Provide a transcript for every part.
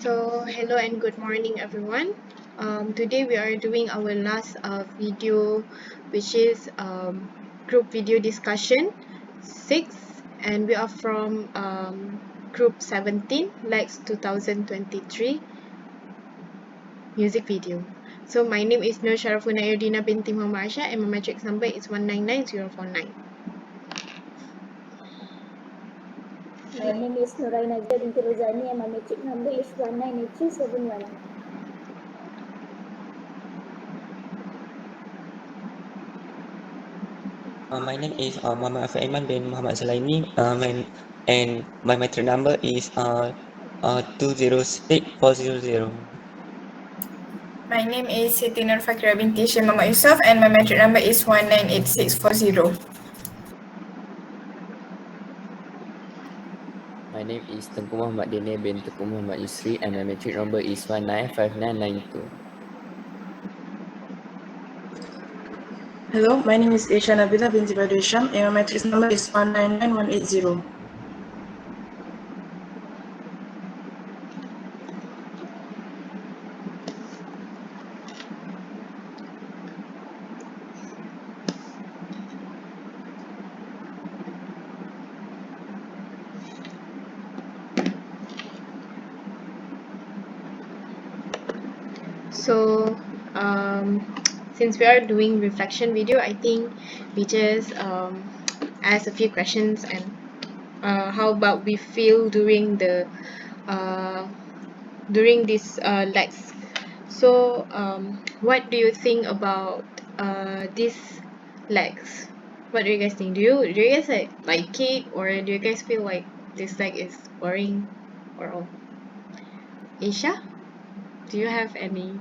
So hello and good morning everyone. Today we are doing our last video, which is group video discussion 6, and we are from group 17 Lex 2023 music video. So my name is Nur Sharafuna Ayodina binti Muhammad Aisha and my matrix number is 199049. My name is Nuraina binti Rozani and my matric number is 198371. My name is Muhammad Afiq Aiman bin Muhammad Salaini, and my matric number is 206400. My name is Siti Nur Fakira binti Syed Muhammad Yusof and my matric number is 198640. My name is Tengku Muhammad Dene bin Tengku Muhammad Yusri and my matric number is 195992. Hello, my name is Aisha Nabila binti Badru Hisham and my matrix number is 199180. So since we are doing reflection video, I think we just ask a few questions and how about we feel during the during this legs. So what do you think about these legs? What do you guys think? Do you guys like it, or do you guys feel like this leg is boring or all? Aisha, do you have any?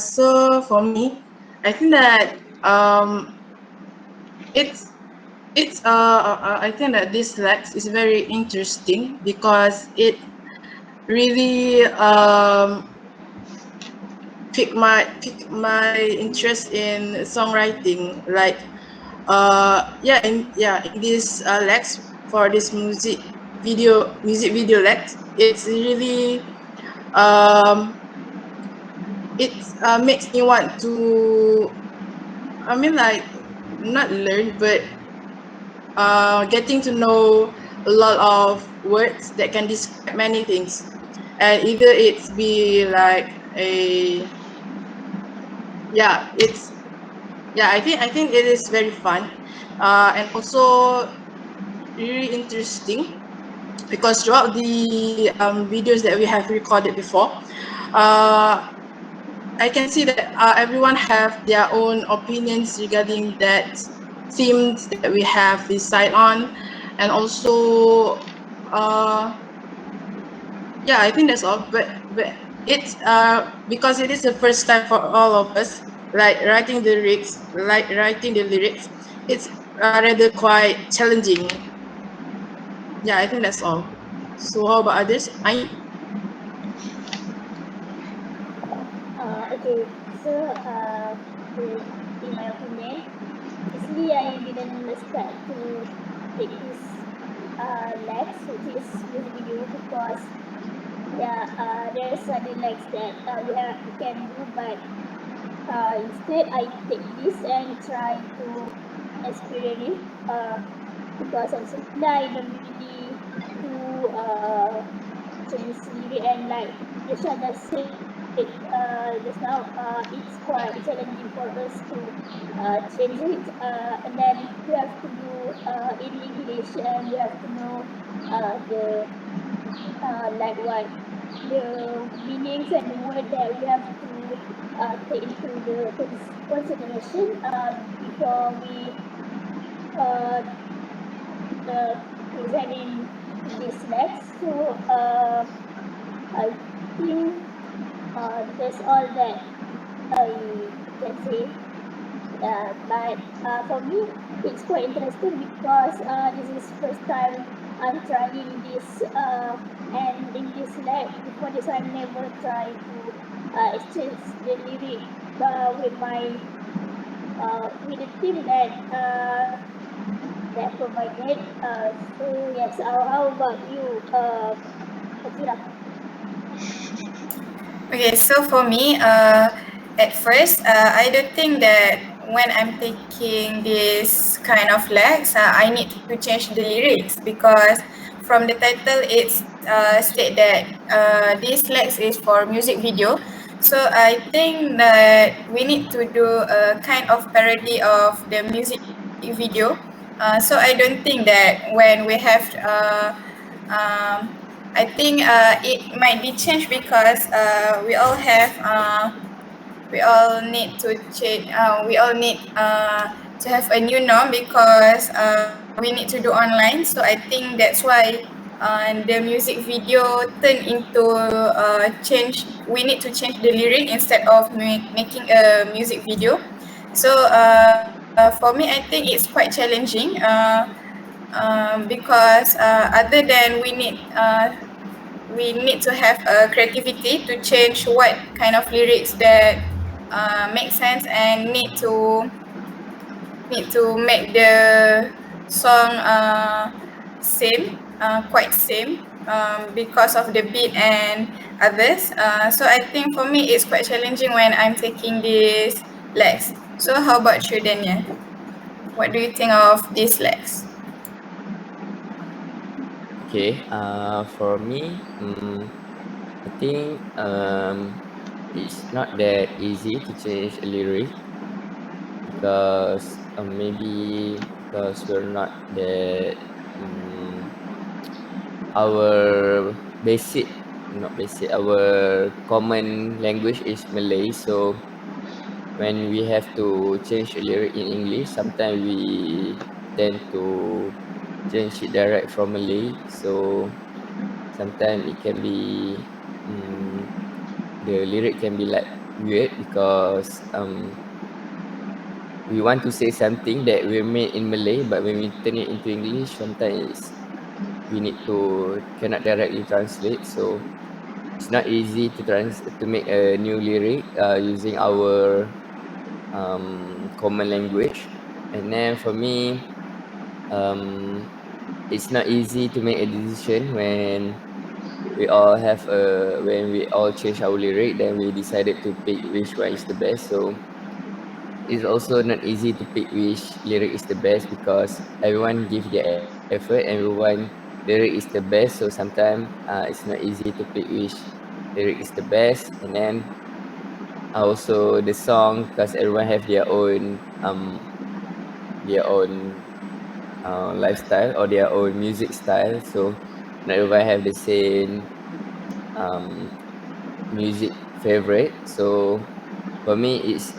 So for me, I think that I think that this Lex is very interesting because it really piqued my interest in songwriting. Like in this Lex for this music video Lex, it's really it makes me want to, like, not learn, but getting to know a lot of words that can describe many things, and either it's be like a I think it is very fun, and also really interesting because throughout the videos that we have recorded before, I can see that everyone have their own opinions regarding that themes that we have decided on, and also I think that's all. But it's because it is the first time for all of us, like writing the lyrics, it's rather quite challenging. Yeah, I think that's all. So how about others? Okay, so in my opinion, actually I didn't expect to take this legs, which is this video, because there's other legs that we can do, but instead I take this and try to experience it because actually I don't really do change lyric, and like Yasha just said just now, it's quite challenging for us to change it, and then we have to do in English, and we have to know the like what the meanings and the word that we have to take into the consideration before we presenting this next. So I think that's all that I can say. But for me, it's quite interesting because this is first time I'm trying this, and in this lab before this I never tried to exchange the lyric with my with the team that that provided. So yes, how about you, Akira? Okay, so for me, at first, I don't think that when I'm taking this kind of legs, I need to change the lyrics because from the title it's state that this legs is for music video. So I think that we need to do a kind of parody of the music video. So I don't think that when we have um, I think it might be changed because we all need to change. We all need to have a new norm because we need to do online. So I think that's why the music video turn into change. We need to change the lyric instead of making a music video. So for me, I think it's quite challenging. Because other than we need to have creativity to change what kind of lyrics that make sense and need to make the song same quite same because of the beat and others. So I think for me it's quite challenging when I'm taking these legs. So how about you, Daniel? What do you think of these legs? Okay, for me, I think it's not that easy to change a lyric because maybe because we're not that our basic not basic our common language is Malay, so when we have to change a lyric in English, sometimes we tend to change it direct from Malay, so sometimes it can be the lyric can be like weird because we want to say something that we made in Malay, but when we turn it into English, sometimes we need to cannot directly translate. So it's not easy to make a new lyric using our common language. And then for me, it's not easy to make a decision when we all change our lyric, then we decided to pick which one is the best. So it's also not easy to pick which lyric is the best because everyone give their effort, everyone lyric is the best. So sometimes it's not easy to pick which lyric is the best. And then also the song, because everyone have their own lifestyle or their own music style. So not everyone have the same music favorite. So for me, it's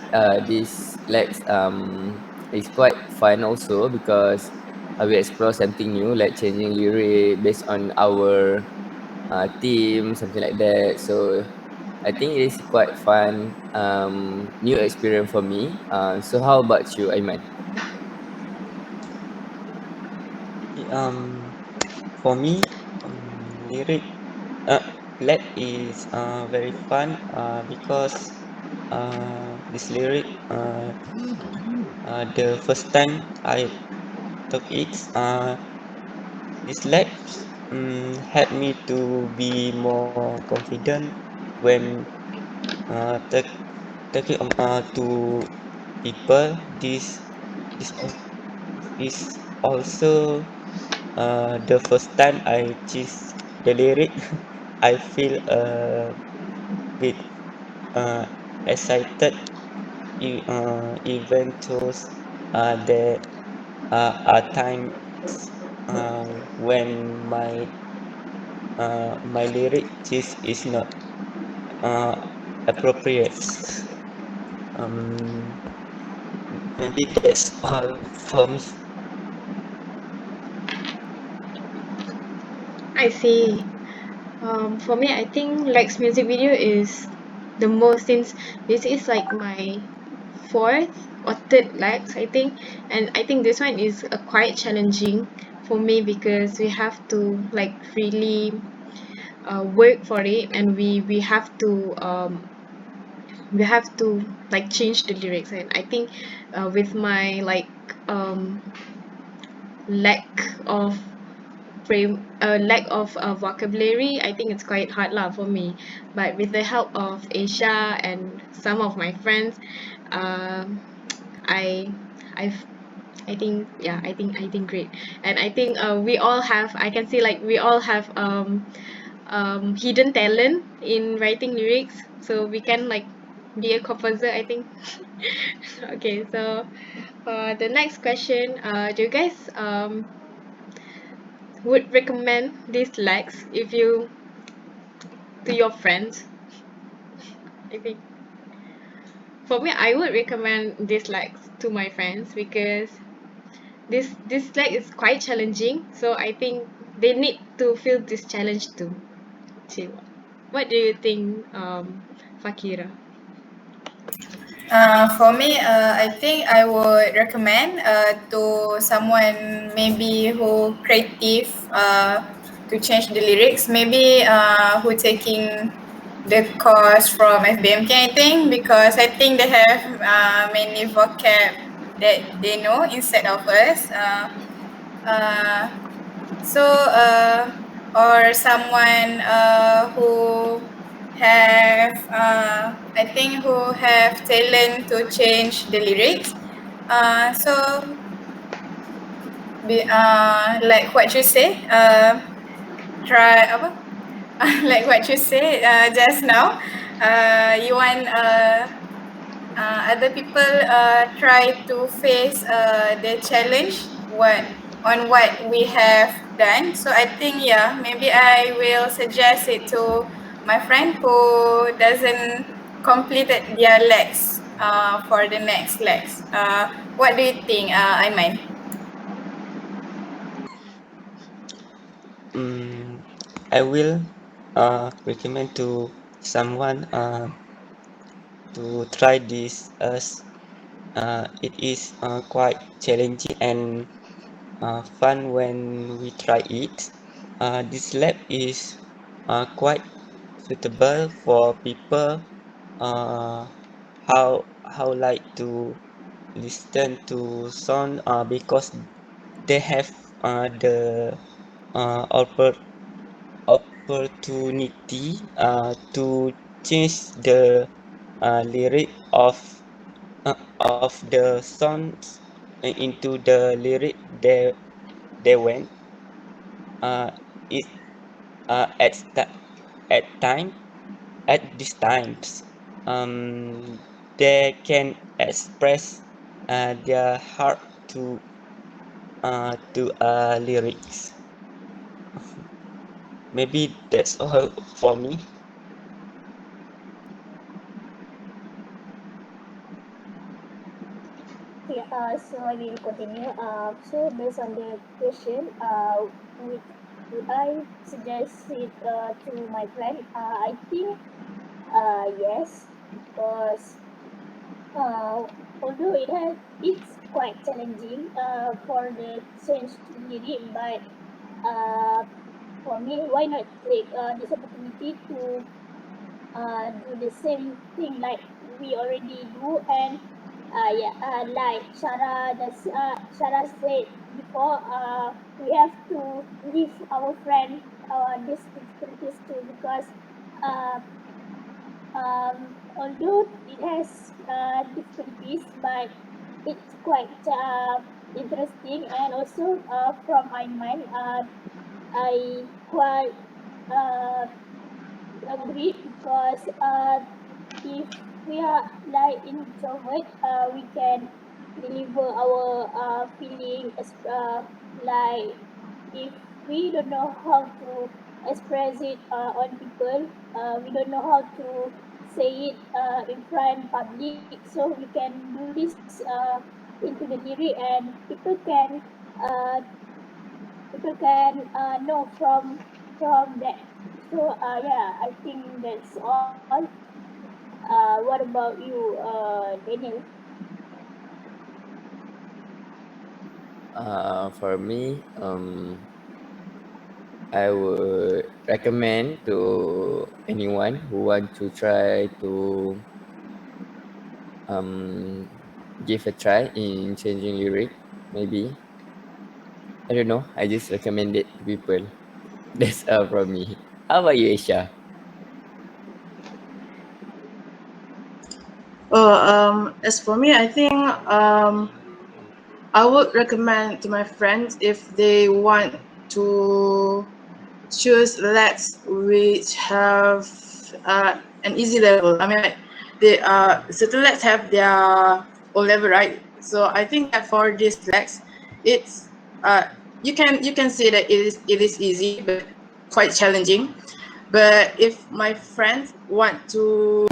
this Lex is quite fun also because we explore something new, like changing lyric based on our theme, something like that. So I think it is quite fun, new experience for me. So how about you, Aiman? For me, lyric lab is very fun because this lyric the first time I took it, this lab helped me to be more confident when talking to people. This is also the first time I choose the lyric. I feel a bit uh, excited, even though there are times when my lyric choice is not uh, appropriate. Um, Maybe that's all for me. I see. For me, I think Lex music video is the most, since this is like my fourth or third Lex, I think, and I think this one is quite challenging for me because we have to like really work for it, and we have to like change the lyrics. And I think with my like um lack of vocabulary, I think it's quite hard lah for me. But with the help of Asia and some of my friends, um, I I've I think yeah I think great. And I think we all have, I can see like we all have hidden talent in writing lyrics, so we can like be a composer, I think. Okay, so for the next question, do you guys would recommend these likes if you to your friends? I think for me, I would recommend these likes to my friends because this like is quite challenging. So I think they need to feel this challenge too. So, what do you think, Fakira? For me, I think I would recommend to someone maybe who creative to change the lyrics. Maybe who taking the course from FBMK, I think, because I think they have many vocab that they know instead of us. Uh, so or someone who have I think who have talent to change the lyrics. So like what you say, try apa? Like what you said just now. You want other people try to face the challenge what we have done. So I think maybe I will suggest it to my friend who doesn't completed their legs for the next legs. What do you think, Aiman? I will recommend to someone to try this as it is quite challenging and fun when we try it. This lab is quite suitable for people uh, how like to listen to sound because they have the opportunity to change the lyric of the songs into the lyric they went it at at time at these times they can express their heart to lyrics. Maybe that's all for me. Okay, so I will continue. So based on the question, would, would I suggest it to my friend? I think yes, because although it's quite challenging for the change lyric, but for me, why not take this opportunity to do the same thing like we already do, and like Shara said before, we have to give our friend these difficulties too, because uh, although it has difficulties, but it's quite interesting. And also from my mind, I quite uh, agree, because if we are like introvert, we can deliver our feeling like if we don't know how to express it on people, we don't know how to say it in front public, so we can do this into the lyric, and uh, people can know from that. So yeah, I think that's all. What about you, Daniel? For me, I would recommend to anyone who want to try to give a try in changing lyric, maybe I don't know. I just recommend it to people. That's from me. How about you, Aisha? As for me, I think I would recommend to my friends if they want to choose labs which have an easy level. I mean, like they certain labs have their O level, right? So I think that for these labs, it's you can say that it is easy but quite challenging. But if my friends want to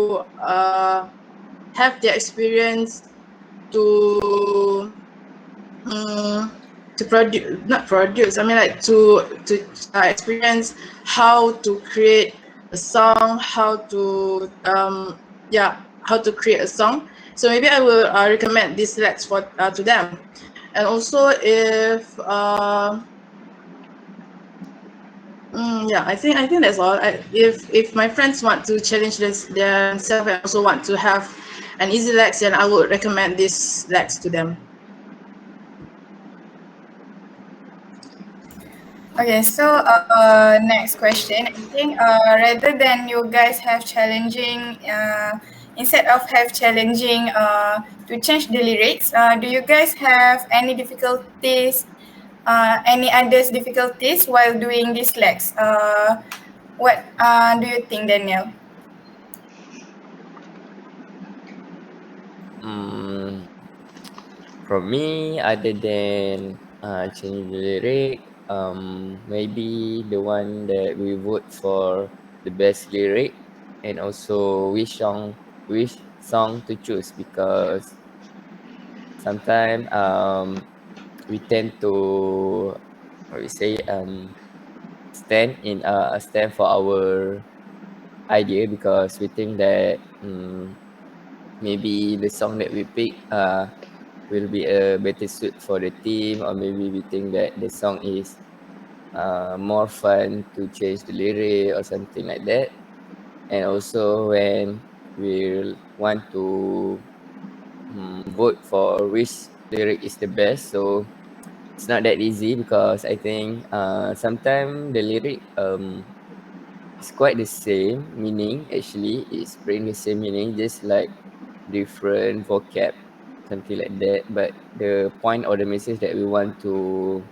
have their experience to um, to produce not produce I mean like to experience how to create a song, how to how to create a song. So maybe I will recommend this Lex for to them. And also if I think that's all. If my friends want to challenge themselves and also want to have an easy Lex, then I would recommend this Lex to them. Okay, so next question. I think rather than you guys have challenging, instead of have challenging to change the lyrics, do you guys have any difficulties, any others difficulties while doing these legs? What do you think, Daniel? Mm, from me, other than changing the lyric, maybe the one that we vote for the best lyric, and also which song to choose, because sometimes we tend to, what we say, stand for our idea, because we think that maybe the song that we pick will be a better suit for the team, or maybe we think that the song is more fun to change the lyric or something like that. And also when we want to vote for which lyric is the best, so it's not that easy, because I think sometimes the lyric it's quite the same meaning. Actually, it's bring the same meaning, just like different vocab, something like that. But the point or the message that we want to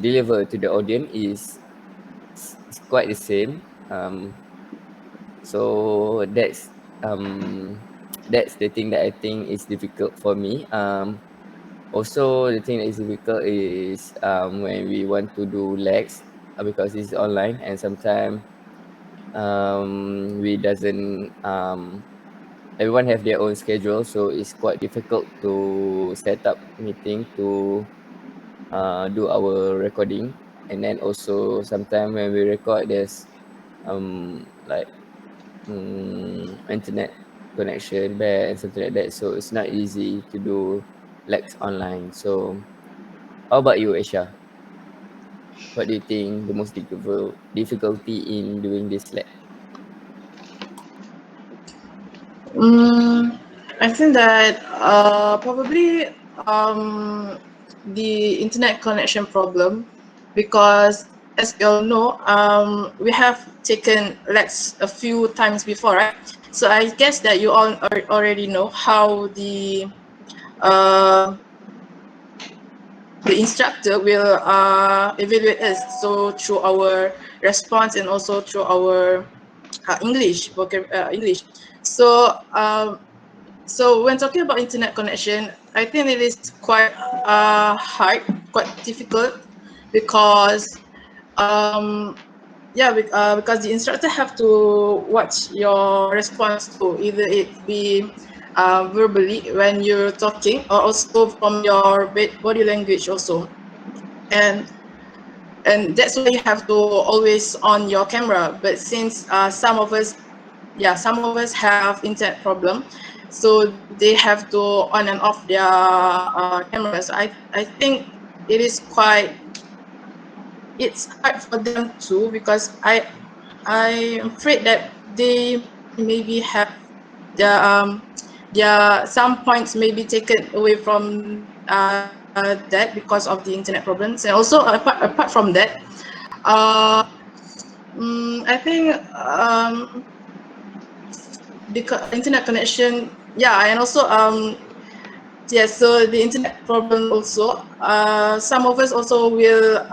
deliver to the audience is quite the same. So that's the thing that I think is difficult for me. Also, the thing that is difficult is when we want to do legs, because it's online, and sometimes we doesn't everyone have their own schedule, so it's quite difficult to set up meeting to do our recording. And then also sometimes when we record, there's like internet connection bad and something like that, so it's not easy to do legs online. So how about you, Aisha? What do you think the most difficulty in doing this leg? Mm, I think that probably the internet connection problem, because as you all know, we have taken Lex a few times before, right? So I guess that you all already know how uh, the instructor will evaluate us. So through our response and also through our English. So so when talking about internet connection, I think it is quite hard, quite difficult, because because the instructor have to watch your response to either it be verbally when you're talking, or also from your body language also. and that's why you have to always on your camera. But since some of us have internet problem, so they have to on and off their cameras. I think it is quite it's hard for them too, because I'm afraid that they maybe have their some points may be taken away from that because of the internet problems. And also apart from that, I think the internet connection, yeah, and also yes, so the internet problem also. Some of us also will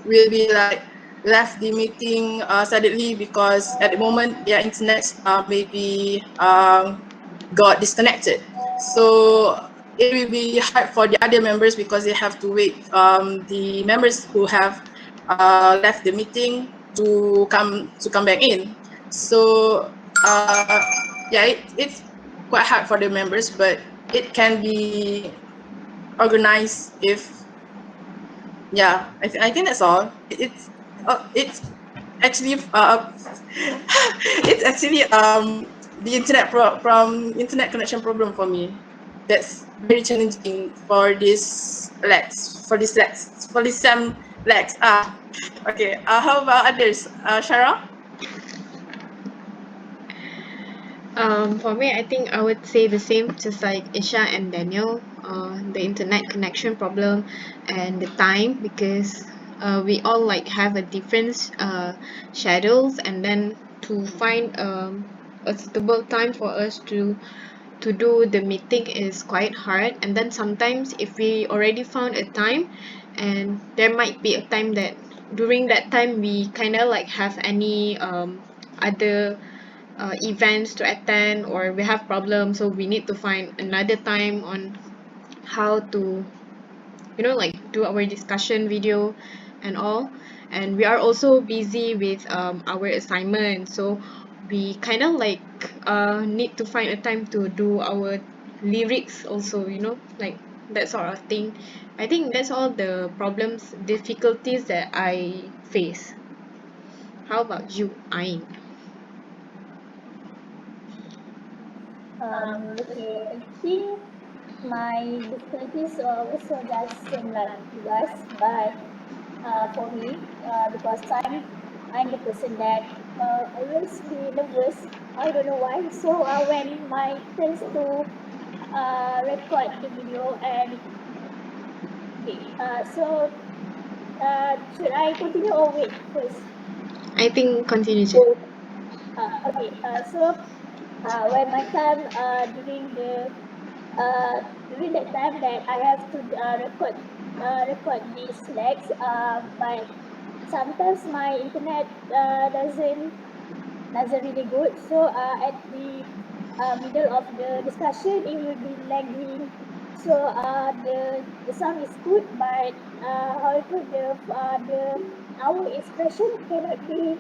be like left the meeting suddenly because at the moment their internet maybe got disconnected. So it will be hard for the other members because they have to wait the members who have left the meeting to come back in. So yeah, it's quite hard for the members, but it can be organized if I think that's all. It's actually it's actually the from internet connection problem for me. That's very challenging for this sem lex. Okay. How about others? Shara? For me, I think I would say the same, just like Isha and Daniel. The internet connection problem and the time, because we all like have a different schedules, and then to find a suitable time for us to do the meeting is quite hard. And then sometimes if we already found a time, and there might be a time that during that time we kind of like have any other events to attend, or we have problems, so we need to find another time on how to like do our discussion video and all. And we are also busy with our assignment, so we kind of like need to find a time to do our lyrics also, like that sort of thing. I think that's all the problems, difficulties that I face. How about you, Ain? Okay, I think my difficulties are also just same like you guys, but for me, because I'm the person that always be nervous. I don't know why. So when my turns to record the video and okay, should I continue or wait first? I think continue. Okay. When my time during that time that I have to record these legs, but sometimes my internet doesn't really good. So at the middle of the discussion, it will be lagging. So the sound is good, but however the our expression cannot be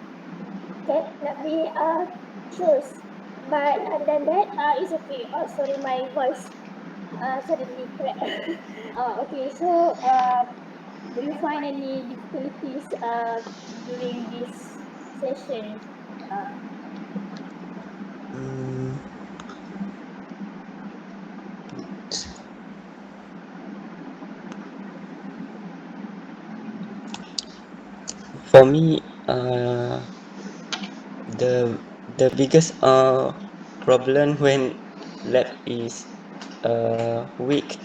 chose. But other than that, it's okay. Oh, sorry, my voice suddenly cracked. Okay, so do you find any difficulties during this session? Mm, for me, the biggest problem when lab is weak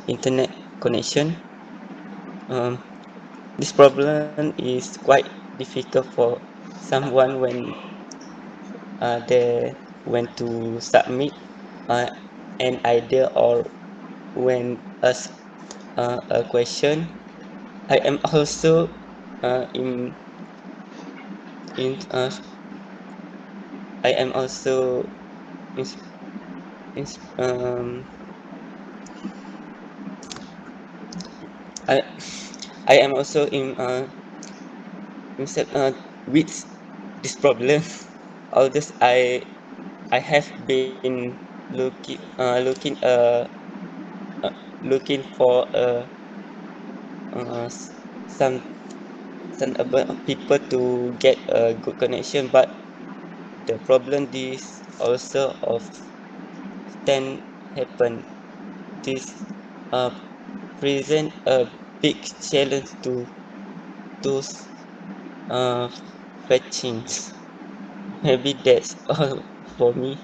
internet connection. Um, this problem is quite difficult for someone when they want to submit uh, an idea or when ask a question. I am also in I am also in, in I I am also with this problem. Although I have been uh, looking for uh, some people to get a good connection, but the problem this also often happen. This uh, present a big challenge to those fetching. Maybe that's all for me.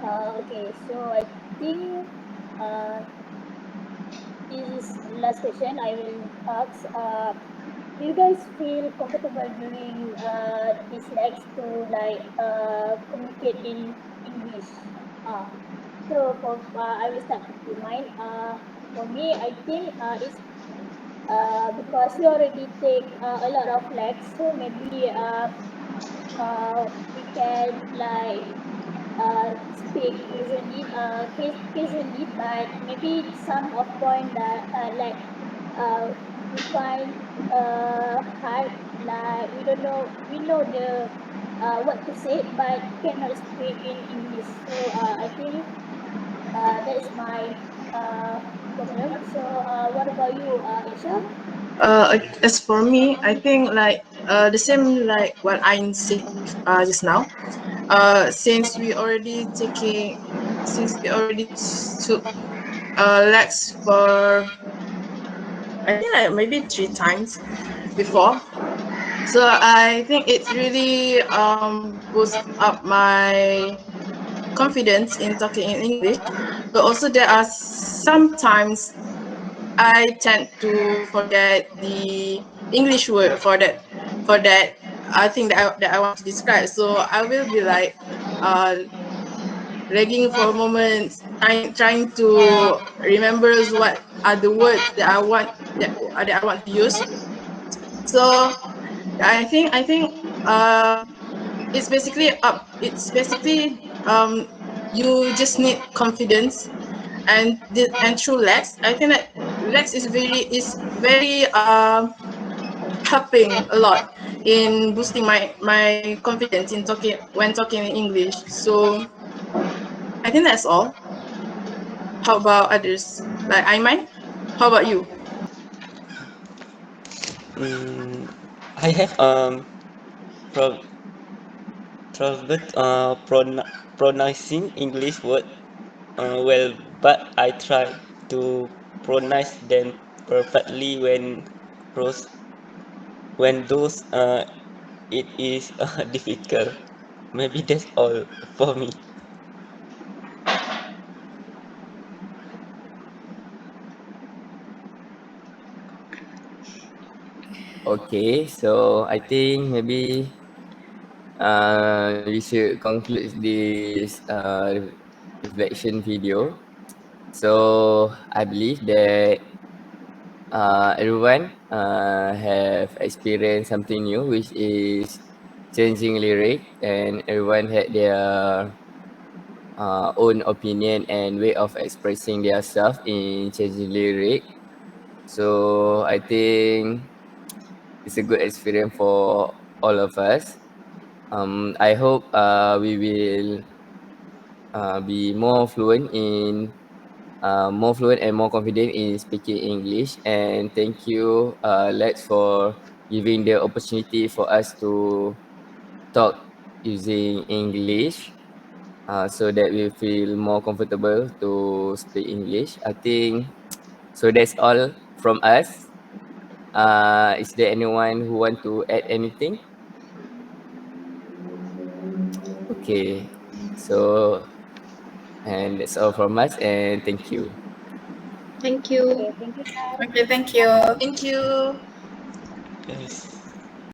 Okay, so I think this is last question I will ask. Do you guys feel comfortable during these legs to communicate in English? So I will start with mine. For me, I think it's because we already take a lot of legs, so maybe we can speak occasionally, but maybe some of point that we find hard, like we know the what to say but cannot speak in English. So I think that is my problem. So what about you, Isha? As for me, I think the same like what I said just now. Since we already took Lex for I think like maybe 3 times before. So I think it's really boost up my confidence in talking in English. But also there are sometimes I tend to forget the English word for that I think that I want to describe. So I will be like lagging for a moment, trying to remember what are the words that that I want to use. So I think it's basically you just need confidence and through Lex, I think that Lex is very helping a lot in boosting my confidence in talking in English. So I think that's all. How about others? Like Aiman? How about you? I have pro- trouble pronouncing English word well, but I try to pronounce them perfectly pros- when those it is difficult. Maybe that's all for me. Okay, so I think maybe we should conclude this reflection video. So I believe that everyone have experienced something new, which is changing lyric, and everyone had their own opinion and way of expressing their self in changing lyric. So I think it's a good experience for all of us. I hope we will be more fluent and more confident in speaking English. And thank you, Lex, for giving the opportunity for us to talk using English, so that we feel more comfortable to speak English. I think so. That's all from us. Is there anyone who want to add anything? Okay, so and that's all from us, and thank you. Thank you. Okay, thank you guys. Okay, thank you. Thank you. Yes.